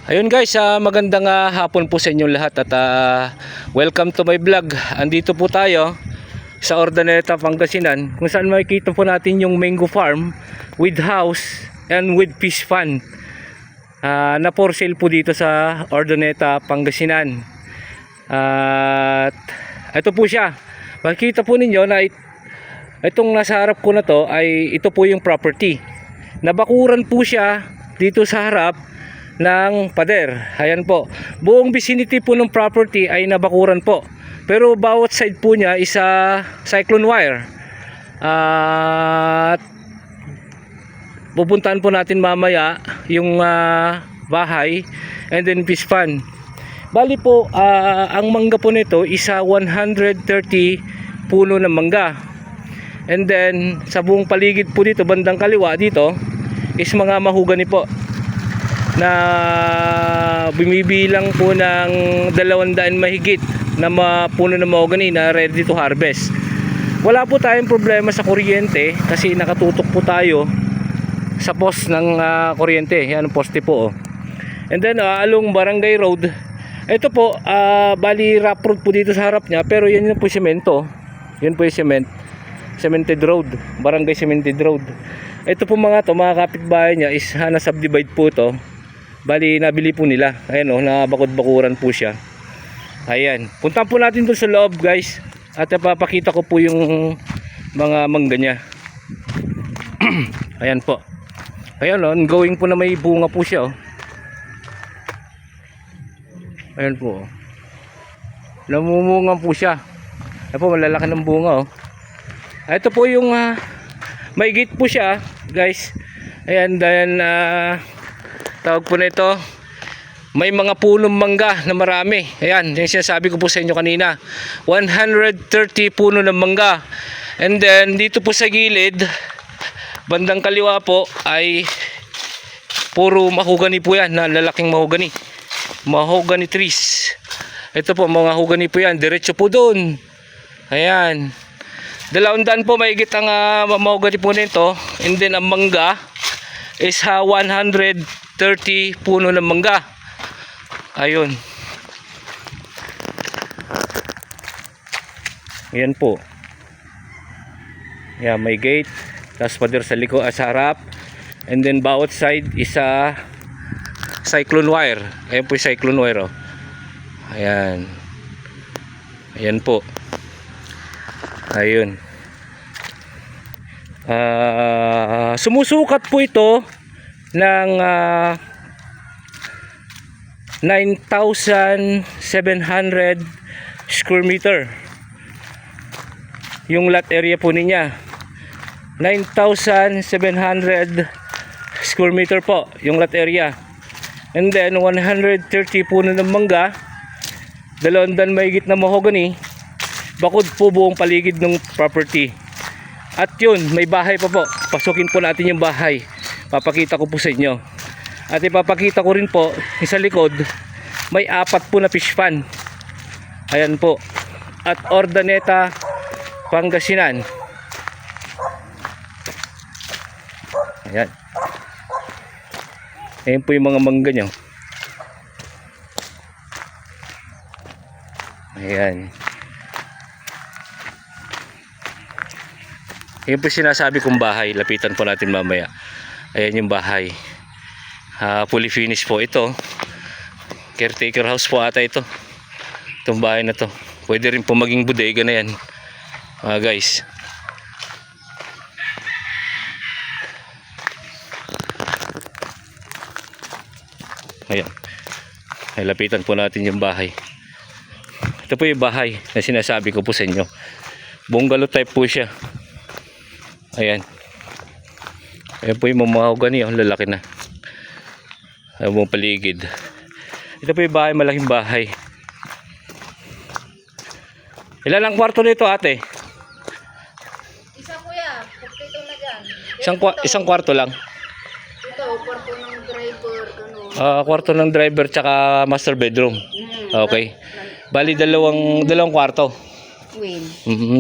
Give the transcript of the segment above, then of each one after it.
Ayun guys, magandang hapon po sa inyong lahat at welcome to my vlog. Andito po tayo sa Urdaneta, Pangasinan, kung saan makikita po natin yung mango farm with house and with fish pond na for sale po dito sa Urdaneta, Pangasinan. At ito po siya. Makikita po ninyo na itong nasa harap ko na to ay ito po yung property. Nabakuran po siya dito sa harap ng pader. Ayan po. Buong vicinity po ng property ay nabakuran po. Pero bawat side po niya is cyclone wire. At pupuntahan po natin mamaya yung bahay and then fish pond. Bali po, ang mangga po nito is 130 puno ng mangga. And then sa buong paligid po dito, bandang kaliwa dito, is mga mahugani po na bumibilang po ng 200 mahigit na puno ng mahogany na ready to harvest. Wala po tayong problema sa kuryente kasi nakatutok po tayo sa post ng kuryente. Yan ang poste po. And then along Barangay Road, ito po bali rough road po dito sa harap niya, pero yan yung po semento. Yan po yung cemented road, Barangay Cemented Road. Ito po mga kapitbahay niya is na-subdivide po to. Bali nabili po nila. Ayan nabakod-bakuran po siya. Ayan. Puntahan po natin doon sa loob guys. At papakita ko po yung mga mangga niya. Ayan po. Ayan ongoing po na may bunga po siya Ayan po. Namumunga po siya. Ayan po, malalaki ng bunga Ito po yung may gate po siya guys. Ayan, then tawag po nito, may mga punong mangga na marami. Ayan, yung sinasabi ko po sa inyo kanina, 130 puno ng mangga. And then dito po sa gilid, bandang kaliwa po ay puro mahogany po yan, na lalaking mahogany trees. Ito po mga mahogany po yan, diretso po doon. Ayan, 200 po mahigit ang mahogany po nito. And then ang mangga is 130 puno ng mangga. Ayun. Ayan po. Yan, may gate. Tapos pader sa liko sa harap. And then bawat side is cyclone wire. Ayan po yung cyclone wire Ayan. Ayan po. Ayun. Sumusukat po ito ng 9,700 square meter yung lot area po niya. 9,700 square meter po yung lot area. And then 130 puno ng mangga, 200 mahigit na mahogany, bakod po buong paligid ng property. At yun, may bahay pa po. Pasukin po natin yung bahay. Papakita ko po sa inyo. At ipapakita ko rin po sa likod, may 4 po na fish pond. Ayan po. At Urdaneta, Pangasinan. Ayan. Ayan po yung mga mangga nyo. Ayan. Ayan po sinasabi kong bahay. Lapitan po natin mamaya. Ayan yung bahay. Fully finished po ito. Caretaker house po ata ito. Itong bahay na to. Pwede rin po maging bodega na yan. Guys. Ayan. Ay, lapitan po natin yung bahay. Ito po yung bahay na sinasabi ko po sa inyo. Bungalow type po siya. Ayan. Ayan po yung mahogany lalaki na. Ayan po paligid. Ito po yung bahay, malaking bahay. Ilan ang kwarto nito ate? Isa kuya, kompleto na dyan. Isang kwarto lang. Ito, kwarto ng driver, gano'n. Kwarto ng driver tsaka master bedroom. Okay. Bali dalawang kwarto. Win.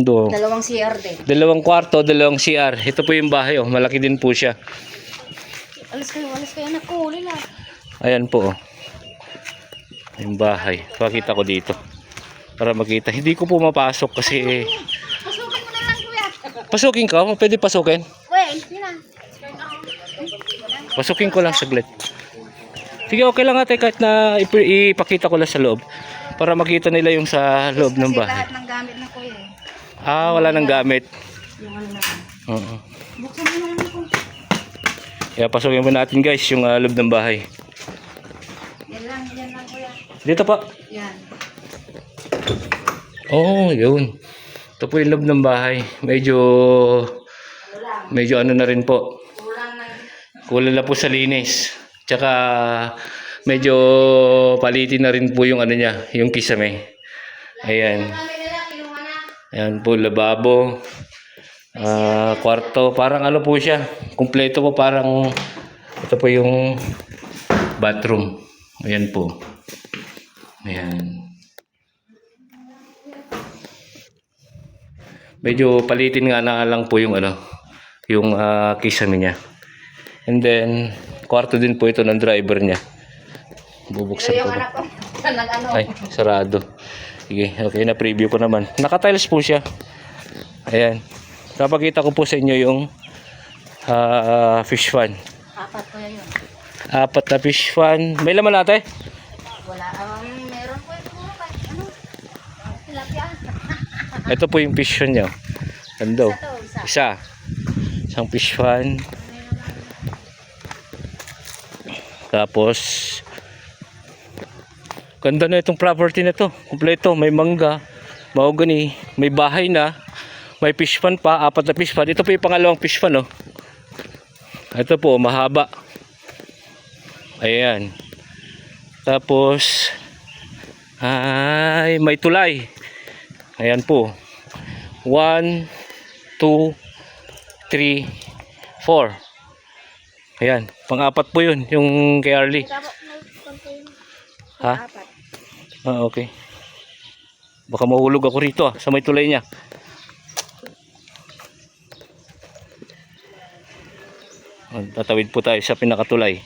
Doon. Dalawang CR din. 2 kwarto, 2 CR. Ito po yung bahay malaki din po siya. Alis kayo anak ko, huli na. Ayan po Yung bahay. Pakita ko dito. Para makita. Hindi ko po mapasok kasi... Pasukin mo na lang, kuya. Pasukin ka? Pwede pasukin? Wait, yun na. Pasukin ko lang saglit. Sige, okay lang ate kahit na ipakita ko lang sa loob. Para makita nila yung sa loob ng Kasi bahay. lahat ng gamit na kuya eh. Ah, wala nang gamit. Yung ano na. Oo. Buksan mo na lang kung... Kaya pasukin mo natin guys yung loob ng bahay. Yan lang kuya. Dito pa. Yan. Oh, yun. Ito po yung loob ng bahay. Medyo ano na rin po. Kulang na. Kulang na po sa linis. Tsaka medyo palitin na rin po yung ano niya, yung kisame. Ayan. Kami nila, kinuha na. Ayan po, lababo. Kwarto. Parang ano po siya. Kumpleto po parang ito po yung bathroom. Ayan po. Ayan. Medyo palitin nga na lang po yung ano, yung kisame niya. And then, kwarto din po ito ng driver niya. Bubuksan Ito yung ko. anak ko. Nag-ano. Ay, sarado. Sige, okay na preview ko naman. Naka-tiles po siya. Ayan. Papakita ko po sa inyo yung fish fan. Apat kuya yun. 4 na fish fan. May laman natin? Wala. Meron po ito kahit ano. Tilapia. Ito po yung fish fan niya. Ganda. Isa to, isa. Isa. Isang fish fan. Tapos ganda na itong property na to. Kumpleto, may mangga, mahogany, may bahay na, may fish pan pa, 4 na fish pan. Ito po yung pangalawang fish pan, oh. Ito po, mahaba. Ayan. Tapos ay may tulay. Ayan po. 1 2 3 4. Ayan, pang-apat po yun, yung kay Arlie. Ha? Apat. Ah, okay. Baka mahulog ako rito sa may tulay niya. Tatawid po tayo sa pinakatulay.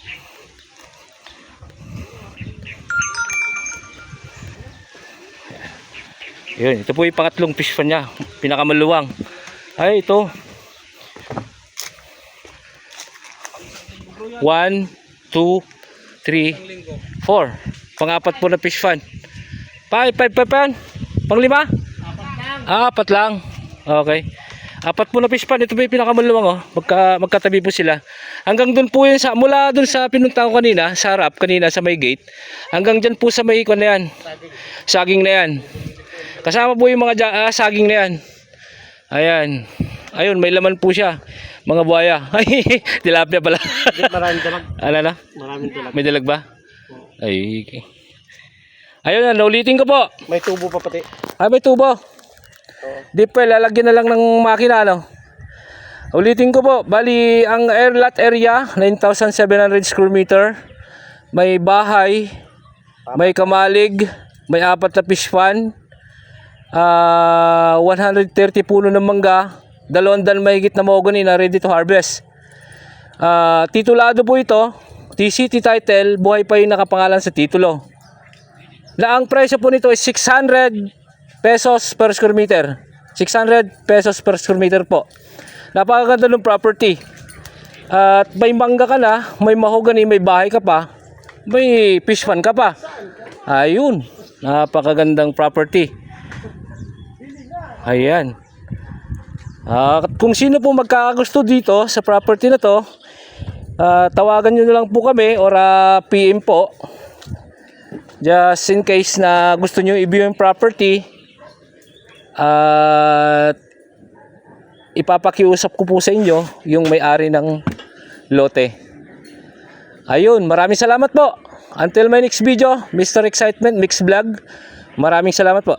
Yun, ito po yung pangatlong fish pan niya, pinakamaluwang. Ay, ito. 1, 2, 3, 4. Pang-apat po na fish fan. Pang 5 pan? Pang 5? Apat lang. Okay. 4 po na fish pan. Ito po yung pinakamaluwang, oh. Magkatabi po sila. Hanggang dun po yun mula dun sa pinuntahan ko kanina, sa harap kanina sa may gate. Hanggang dyan po sa may ikon na yan. Saging na yan. Kasama po yung mga saging na yan. Ayan. Ayun, may laman po siya. Mga buhaya. Ay, tilapia pala. Maraming dalag. Ano na? Maraming dalag. May dalag ba? Ay, okay. Ayun na, naulitin ko po. May tubo pa pati. Ay, may tubo. Di pa, lalagyan na lang ng makina, no? Ulitin ko po. Bali, ang lot area, 9,700 square meter. May bahay. May kamalig. May 4 na fish pan. 130 puno ng mangga. 200 mahigit na mahogany na ready to harvest. Titulado po ito. TCT title. Buhay pa yung nakapangalan sa titulo. Na ang presyo po nito is 600 pesos per square meter. 600 pesos per square meter po. Napakaganda ng property. At may mangga ka na, may mahogany, may bahay ka pa, may fish pan ka pa. Ayun. Napakagandang property. Ayan. Kung sino po magkakagusto dito sa property na to, tawagan nyo na lang po kami or PM po. Just in case na gusto nyo i-view yung property. At ipapakiusap ko po sa inyo yung may-ari ng lote. Ayun, maraming salamat po. Until my next video, Mr. Excitement Mix Vlog. Maraming salamat po.